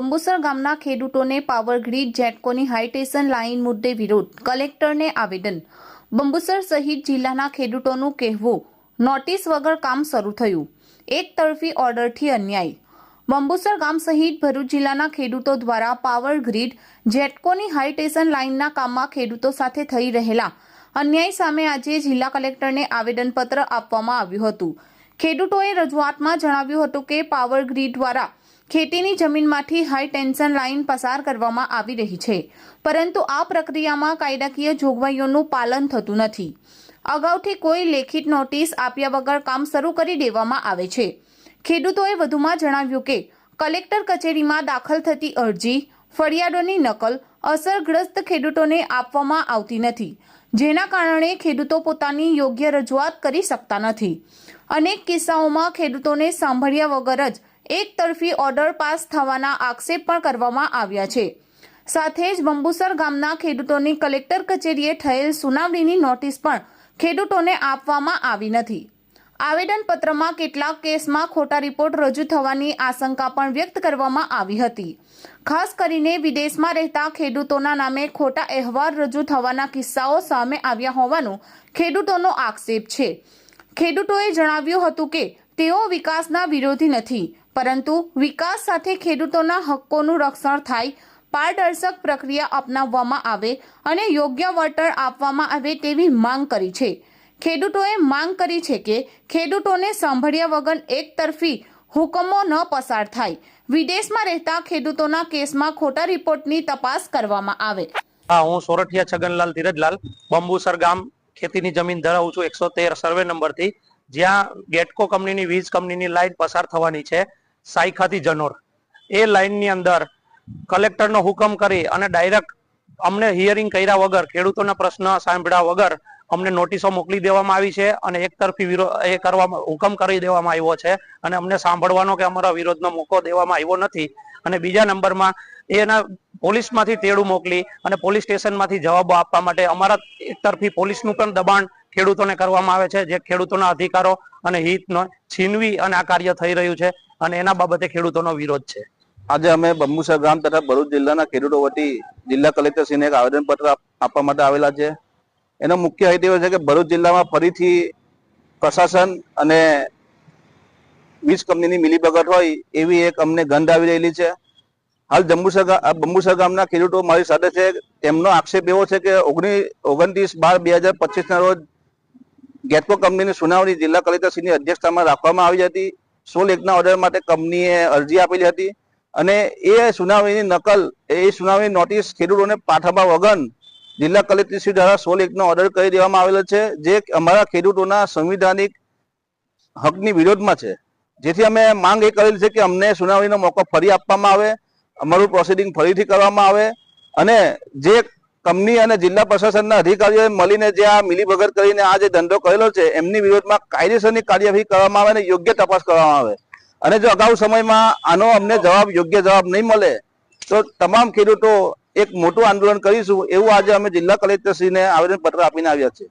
બંબુસર ગામના ખેડૂતોને power grid જેટકોની હાઈટેશન line મુદ્દે વિરોધ, કલેક્ટરને આવેદન। બંબુસર સહિત જિલ્લાના ખેડૂતોનું કહેવું, નોટિસ વગર કામ શરૂ થયું, એક તરફી ઓર્ડરથી અન્યાય। બંબુસર ગામ સહિત ભરૂચ જિલ્લાના ખેડૂતો દ્વારા પાવર ગ્રીડ જેટકોની હાઈટેશન લાઇનના કામમાં ખેડૂતો સાથે થઈ રહેલા અન્યાય સામે આજે જિલ્લા કલેક્ટરને આવેદનપત્ર આપવામાં આવ્યું હતું। ખેડૂતોએ રજૂઆતમાં જણાવ્યું હતું કે પાવર ગ્રીડ દ્વારા ખેતીની જમીનમાંથી હાઈ ટેન્શન લાઇન પસાર કરવામાં આવી રહી છે, પરંતુ આ પ્રક્રિયામાં કાયદાકીય જોગવાઈઓનું પાલન થતું નથી। અગાઉથી કોઈ લેખિત નોટિસ આપ્યા વગર કામ શરૂ કરી દેવામાં આવે છે। ખેડૂતોએ વધુમાં જણાવ્યું કે કલેક્ટર કચેરીમાં દાખલ થતી અરજી, ફરિયાદોની નકલ અસરગ્રસ્ત ખેડૂતોને આપવામાં આવતી નથી, જેના કારણે ખેડૂતો પોતાની યોગ્ય રજૂઆત કરી શકતા નથી। અનેક કિસ્સાઓમાં ખેડૂતોને સાંભળ્યા વગર જ એક તરફી ઓર્ડર પાસ થવાના આક્ષેપ પણ કરવામાં આવ્યા છે। સાથે જ બંબુસર ગામના ખેડૂતોની કલેક્ટર કચેરીએ થયેલ સુનાવણીની નોટિસ પણ ખેડૂતોને આપવામાં આવી નથી। આવેદનપત્રમાં કેટલાક કેસમાં ખોટા રિપોર્ટ રજૂ થવાની આશંકા પણ વ્યક્ત કરવામાં આવી હતી। ખાસ કરીને વિદેશમાં રહેતા ખેડૂતોના નામે ખોટા અહેવાલ રજૂ થવાના કિસ્સાઓ સામે આવ્યા હોવાનો ખેડૂતોનો આક્ષેપ છે। ખેડૂતોએ જણાવ્યું હતું કે તેઓ વિકાસના વિરોધી નથી, પરંતુ વિકાસ સાથે ખેડૂતોના હક્કોનું રક્ષણ થાય, પારદર્શક પ્રક્રિયા અપનાવવામાં આવે અને યોગ્ય વળતર આપવામાં આવે તેવી માંગ કરી છે। ખેડૂતોએ માંગ કરી છે કે ખેડૂતોને સાંભળ્યા વગર એક તરફી હુકમો ન પસાર થાય, વિદેશમાં રહેતા ખેડૂતોના કેસમાં ખોટા રિપોર્ટની તપાસ કરવામાં આવે। હું સોરઠિયા છગનલાલ ધીરજલાલ બંબુસર ગામ ખેતીની જમીન ધરાવું છું 113 સર્વે નંબરથી, જ્યાં ગેટકો કંપનીની વીજ કંપનીની લાઈન પસાર થવાની છે સાયખાથી જનોર। એ લાઈનની અંદર કલેક્ટરનો હુકમ કરી અને ડાયરેક્ટ અમને હિયરિંગ કર્યા વગર, ખેડૂતોના પ્રશ્ન સાંભળ્યા વગર અમને નોટિસો મોકલી દેવામાં આવી છે અને એક તરફી હુકમ કરી દેવામાં આવ્યો છે અને અમને સાંભળવાનો કે અમારા વિરોધનો મોકો દેવામાં આવ્યો નથી। અને બીજા નંબરમાં એના પોલીસમાંથી તેડું મોકલી અને પોલીસ સ્ટેશનમાંથી જવાબો આપવા માટે અમારા એક તરફી પોલીસનું પણ દબાણ ખેડૂતોને કરવામાં આવે છે, જે ખેડૂતોના અધિકારો અને હિતનો છીનવી અને આ કાર્ય થઈ રહ્યું છે અને એના બાબતે ખેડૂતોનો વિરોધ છે। આજે અમે બંબુસર ગામ તથા ભરૂચ જિલ્લાના ખેડૂતો વતી જિલ્લા કલેક્ટરશ્રીને એક આવેદનપત્ર આપવા માટે આવેલા છે। એનો મુખ્ય હેતુ એ છે કે ભરૂચ જિલ્લામાં ફરીથી પ્રશાસન અને વીજ કંપનીની મિલીભગત હોય એવી એક અમને ગંધ આવી રહેલી છે। હાલ બંબુસર ગામના ખેડૂતો મારી સાથે છે। તેમનો આક્ષેપ એવો છે કે 29/12/2025 ના રોજ ગેટકો કંપનીની સુનાવણી જિલ્લા કલેક્ટરશ્રીની અધ્યક્ષતામાં રાખવામાં આવી હતી। 16(1) ઓર્ડર માટે કંપનીએ અરજી આપેલી હતી અને એ સુનાવણીની નકલ, એ સુનાવણી નોટિસ ખેડૂતોને પાઠવવા વગર જિલ્લા કલેક્ટરશ્રી દ્વારા 16(1) ઓર્ડર કરી દેવામાં આવેલો છે, જે અમારા ખેડૂતોના સંવિધાનિક હકની વિરોધમાં છે। જેથી અમે માંગ એ કરેલી છે કે અમને સુનાવણીનો મોકો ફરી આપવામાં આવે, અમારું પ્રોસિડિંગ ફરીથી કરવામાં આવે અને જે કંપની અને જિલ્લા પ્રશાસનના અધિકારીઓએ મળીને જે આ મિલીભગત કરીને આ જે ધંધો કરેલો છે એમની વિરોધમાં કાયદેસરની કાર્યવાહી કરવામાં આવે અને યોગ્ય તપાસ કરવામાં આવે। અને જો અગાઉ સમયમાં આનો અમને યોગ્ય જવાબ નહીં મળે તો તમામ ખેડૂતો એક મોટું આંદોલન કરીશું, એવું આજે અમે જિલ્લા કલેક્ટરશ્રીને આવેદનપત્ર આપીને આવ્યા છે।